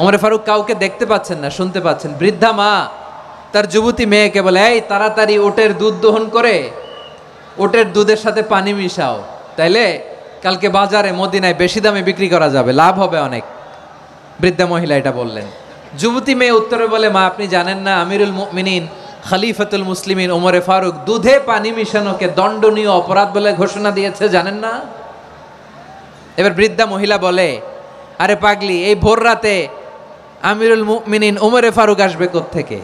ওমর ফারুক কাউকে দেখতে পাচ্ছেন না, শুনতে পাচ্ছেন। বৃদ্ধা মা তার যুবতী মেয়েকে বলে, এই তাড়াতাড়ি ওটের দুধ দহন করে ওটের দুধের সাথে পানি মিশাও, তাইলে কালকে বাজারে মদিনায় বেশি দামে বিক্রি করা যাবে, লাভ হবে অনেক। বৃদ্ধা মহিলা এটা বললেন। যুবতী মেয়ে উত্তরে বলে, মা আপনি জানেন না আমিরুল মুমিনিন খলিফাতুল মুসলিমিন ওমরে ফারুক দুধে পানি মিশানোকে দণ্ডনীয় অপরাধ বলে ঘোষণা দিয়েছে, জানেন না? এবার বৃদ্ধা মহিলা বলে, আরে পাগলি, এই ভোর রাতে আমিরুল মুমিনিন ওমরে ফারুক আসবে কোত্থেকে?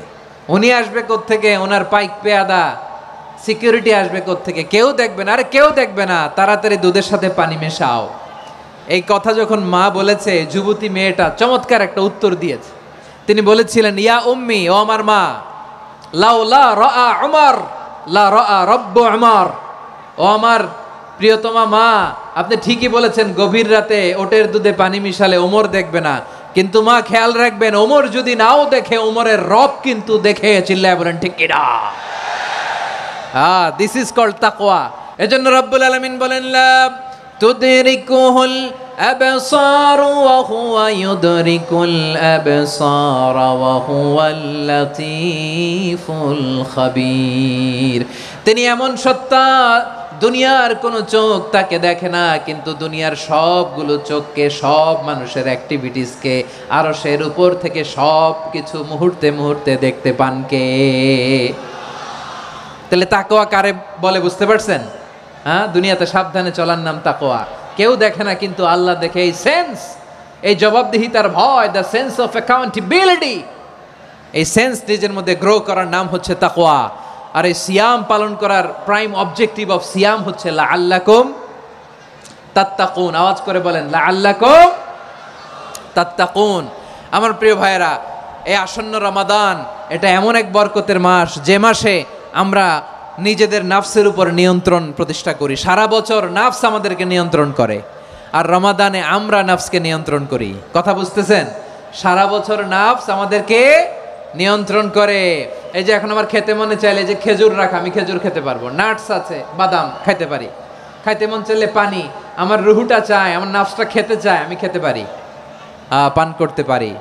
উনি আসবে কোত্থেকে? ওনার পাইক পেয়াদা সিকিউরিটি আসবে কোত্থেকে? কেউ দেখবে না। আরে কেউ দেখবে না, তাড়াতাড়ি দুধের সাথে পানি মেশাও। এই কথা যখন মা বলেছে, যুবতী মেয়েটা চমৎকার একটা উত্তর দিয়েছে। তিনি বলেছিলেন, ইয়া উম্মি, ও আমার মা, লাউলা রাআ উমর লা রাআ রব্বু উমর। ও আমার প্রিয়তমা মা, আপনি ঠিকই বলেছেন, গভীর রাতে ওটের দুধে পানি মিশালে ওমর দেখবে না, কিন্তু মা খেয়াল রাখবেন, ওমর যদি নাও দেখে, ওমরের রব কিন্তু দেখে। চিল্লায় বলেন ঠিক কিনা? দিস ইজ কল্ড তাকওয়া। এজন্য রব্বুল আলামিন বলেন, লা তুদরিকুহুল আবসার ওয়া হুয়া ইউদরিকুল আবসার ওয়া হুয়াল লাতীফুল খাবীর। তিনি এমন সত্তা, দুনিয়ার কোনো চোখ তাকে দেখে না, কিন্তু দুনিয়ার সবগুলো চোখকে, সব মানুষের অ্যাক্টিভিটিসকে, আরশের উপর থেকে সব কিছু মুহূর্তে মুহূর্তে দেখতে পান কে? তাহলে তাকওয়া কারে বলে বুঝতে পারছেন? দুনিয়াতে সাবধানে চলার নাম তাকওয়া। কেউ দেখে না, কিন্তু আল্লাহ দেখে। এই সেন্স, এই জবাবদিহিতার ভয়, দ্য সেন্স অফ অ্যাকাউন্টেবিলিটি, এই সেন্স নিজের মধ্যে গ্রো করার নাম হচ্ছে তাকওয়া। আর এই সিয়াম পালন করার প্রাইম অবজেক্টিভ অফ সিয়াম হচ্ছে লাআল্লাকুম তাত্তাকুন। আওয়াজ করে বলেন, লাআল্লাকুম তাত্তাকুন। আমার প্রিয় ভাইয়েরা, এই আসন্ন রমাদান এটা এমন এক বরকতের মাস, যে মাসে আমরা নিজেদের নাফসের উপর নিয়ন্ত্রণ প্রতিষ্ঠা করি। সারা বছর নাফস আমাদেরকে নিয়ন্ত্রণ করে, আর রমাদানে আমরা নাফসকে নিয়ন্ত্রণ করি। কথা বুঝতেছেন? সারা বছর নাফস আমাদেরকে নিয়ন্ত্রণ করে। এই যে এখন আমার খেতে মনে চাইলে যে খেজুর রাখা, আমি খেজুর খেতে পারবো, নাটস আছে, বাদাম খাইতে পারি। খাইতে মন চাইলে পানি, আমার রুহুটা চায়, আমার নাফসটা খেতে চায়, আমি খেতে পারি, পান করতে পারি।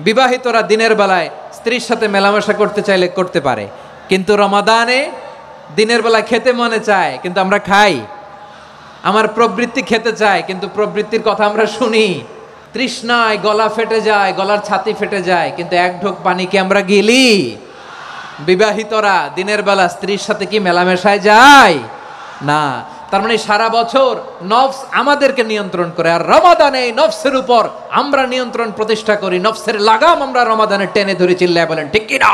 বিবাহিতরা দিনের বেলায় স্ত্রীর সাথে মেলামেশা করতে চাইলে করতে পারে, কিন্তু রমাদানে দিনের বেলা খেতে মনে চায়, কিন্তু আমরা খাই। আমার প্রবৃত্তি খেতে চায়, কিন্তু প্রবৃত্তির কথা আমরা শুনি। তৃষ্ণায় গলা ফেটে যায়, গলার ছাতি ফেটে যায়, কিন্তু এক ঢোক পানি কি আমরা গিলি? বিবাহিতরা দিনের বেলা স্ত্রীর সাথে কি মেলামেশায় যায়? না। তার মানে সারা বছর নফস আমাদেরকে নিয়ন্ত্রণ করে, আর রমাদানে এই নফসের উপর আমরা নিয়ন্ত্রণ প্রতিষ্ঠা করি। নফসের লাগাম আমরা রমাদানে টেনে ধরে। চিল্লায় বলেন ঠিক কিনা?